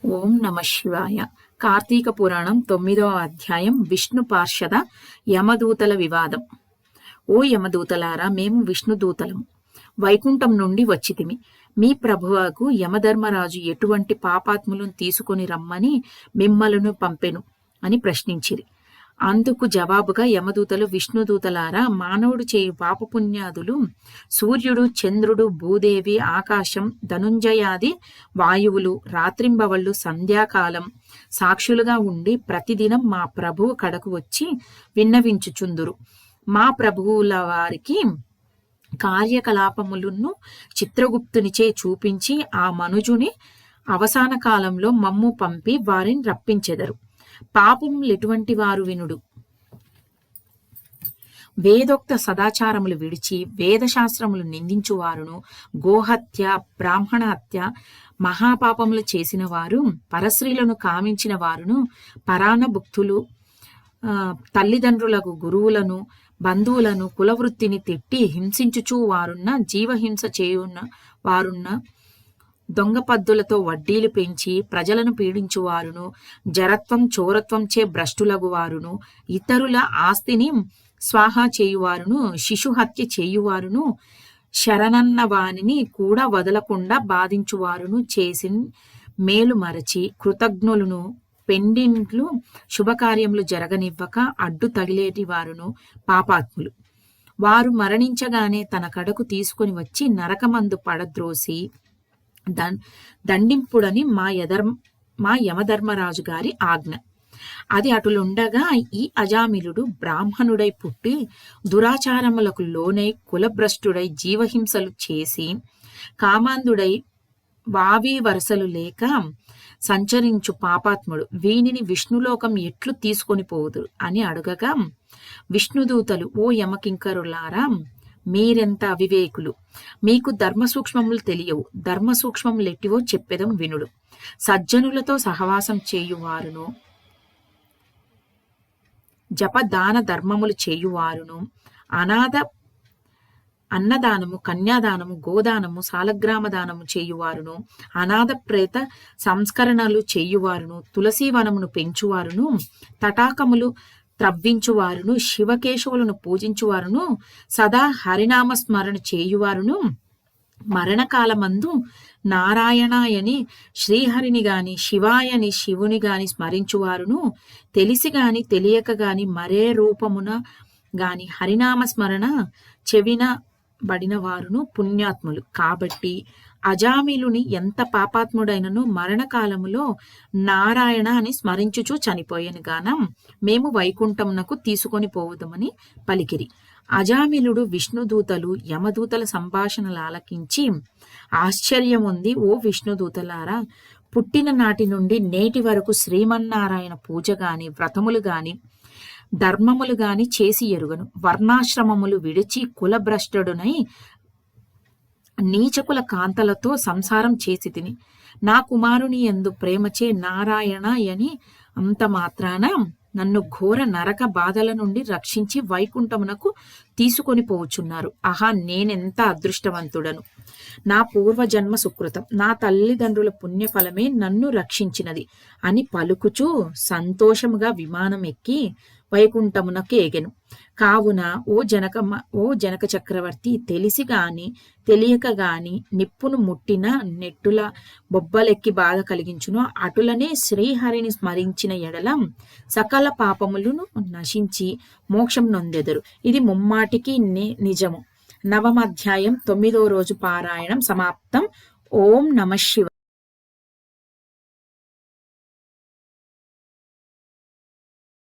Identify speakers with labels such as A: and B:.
A: ఓం నమ శివాయ. కార్తీక పురాణం 9వ అధ్యాయం. విష్ణు పార్షద యమదూతల వివాదం. ఓ యమదూతలారా, మేము విష్ణుదూతలము, వైకుంఠం నుండి వచ్చితిమి. మీ ప్రభువుకు యమధర్మరాజు ఎటువంటి పాపాత్ములను తీసుకొని రమ్మని మిమ్మలను పంపెను అని ప్రశ్నించిరి. అందుకు జవాబుగా యమదూతలు, విష్ణుదూతలారా, మానవుడు చేయు పాపపుణ్యాదులు సూర్యుడు, చంద్రుడు, భూదేవి, ఆకాశం, ధనుంజయాది వాయువులు రాత్రింబవళ్ళు సంధ్యాకాలం సాక్షులుగా ఉండి ప్రతిదినం మా ప్రభువు కడకు వచ్చి విన్నవించుచుందురు. మా ప్రభువుల వారికి కార్యకలాపములను చిత్రగుప్తునిచే చూపించి ఆ మనుజుని అవసాన కాలంలో మమ్ము పంపి వారిని రప్పించెదరు. పాపములెటువంటి వారు వినుడు. వేదోక్త సదాచారములు విడిచి వేదశాస్త్రములు నిందించువారును, గోహత్య, బ్రాహ్మణ హత్య మహాపాపములు చేసిన వారు, పరస్త్రీలను కామించిన వారును, పరాణభుక్తులు, తల్లిదండ్రులకు గురువులను, బంధువులను, కులవృత్తిని తిట్టి హింసించుచూ వారున్న, జీవహింస చేయున్న వారున్న, దొంగ పద్దులతో వడ్డీలు పెంచి ప్రజలను పీడించువారును, జరత్వం చోరత్వం చే భ్రష్టులగు వారును, ఇతరుల ఆస్తిని స్వాహా చేయువారును, శిశుహత్య చేయువారును, శరణన్న వానిని కూడా వదలకుండా బాధించువారును, చేసి మేలు మరచి కృతజ్ఞులను, పెండింట్లు శుభకార్యములు జరగనివ్వక అడ్డు తగిలేటి వారును పాపాత్ములు. వారు మరణించగానే తన కడకు తీసుకొని వచ్చి నరకమందు పడద్రోసి దండింపుడని మా యమధర్మరాజు గారి ఆజ్ఞ. అది అటులుండగా ఈ అజామిలుడు బ్రాహ్మణుడై పుట్టి దురాచారములకు లోనై కులభ్రష్టుడై జీవహింసలు చేసి కామాంధుడై వావి వరసలు లేక సంచరించు పాపాత్ముడు, వీనిని విష్ణులోకం ఎట్లు తీసుకొని పోదు అని అడగగా విష్ణుదూతలు, ఓ యమకింకరులారా, మీరెంత అవివేకులు! మీకు ధర్మ సూక్ష్మములు తెలియవు. ధర్మ సూక్ష్మములు ఎట్టివో చెప్పెదం వినుడు. సజ్జనులతో సహవాసం చేయువారును, జపదాన ధర్మములు చేయువారును, అన్నదానము, కన్యాదానము, గోదానము, సాలగ్రామదానము చేయువారును, అనాథ ప్రేత సంస్కరణలు చేయువారును, తులసీవనమును పెంచువారును, తటాకములు త్రవ్వించువారును, శివకేశవులను పూజించువారును, సదా హరినామ స్మరణ చేయువారును, మరణకాలమందు నారాయణాయని శ్రీహరిని గాని శివాయని శివుని గాని స్మరించువారును, తెలిసి గాని తెలియక గాని మరే రూపమున గాని హరినామ స్మరణ చెవిన బడిన వారును పుణ్యాత్ములు. కాబట్టి అజామిలుని ఎంత పాపాత్ముడైనను మరణకాలములో నారాయణ అని స్మరించుచూ చనిపోయాను గానం మేము వైకుంఠమునకు తీసుకొని పోవుదమని పలికిరి. అజామిలుడు విష్ణుదూతలు యమదూతల సంభాషణలు ఆలకించి ఆశ్చర్యముంది. ఓ విష్ణుదూతలారా, పుట్టిన నాటి నుండి నేటి వరకు శ్రీమన్నారాయణ పూజ గాని వ్రతములు గాని ధర్మములు గాని చేసి ఎరుగను. వర్ణాశ్రమములు విడిచి కులభ్రష్టుడునై నీచకుల కాంతలతో సంసారం చేసి తిని నా కుమారుని యందు ప్రేమచే నారాయణ అని అంత మాత్రాన నన్ను ఘోర నరక బాధల నుండి రక్షించి వైకుంఠమునకు తీసుకొని పోవుచున్నారు. ఆహా, నేనెంత అదృష్టవంతుడను! నా పూర్వజన్మ సుకృతం, నా తల్లిదండ్రుల పుణ్యఫలమే నన్ను రక్షించినది అని పలుకుచూ సంతోషముగా విమానం ఎక్కి వైకుంఠమునకు ఎగెను. కావున ఓ జనక చక్రవర్తి, తెలిసి గాని తెలియక గాని నిప్పును ముట్టిన నెట్టుల బొబ్బలెక్కి బాధ కలిగించును. అటులనే శ్రీహరిని స్మరించిన ఎడల సకల పాపములను నశించి మోక్షం నొందెదరు. ఇది ముమ్మాటికి నిజము. 9వ అధ్యాయం 9వ రోజు పారాయణం సమాప్తం. ఓం నమ శివాయ.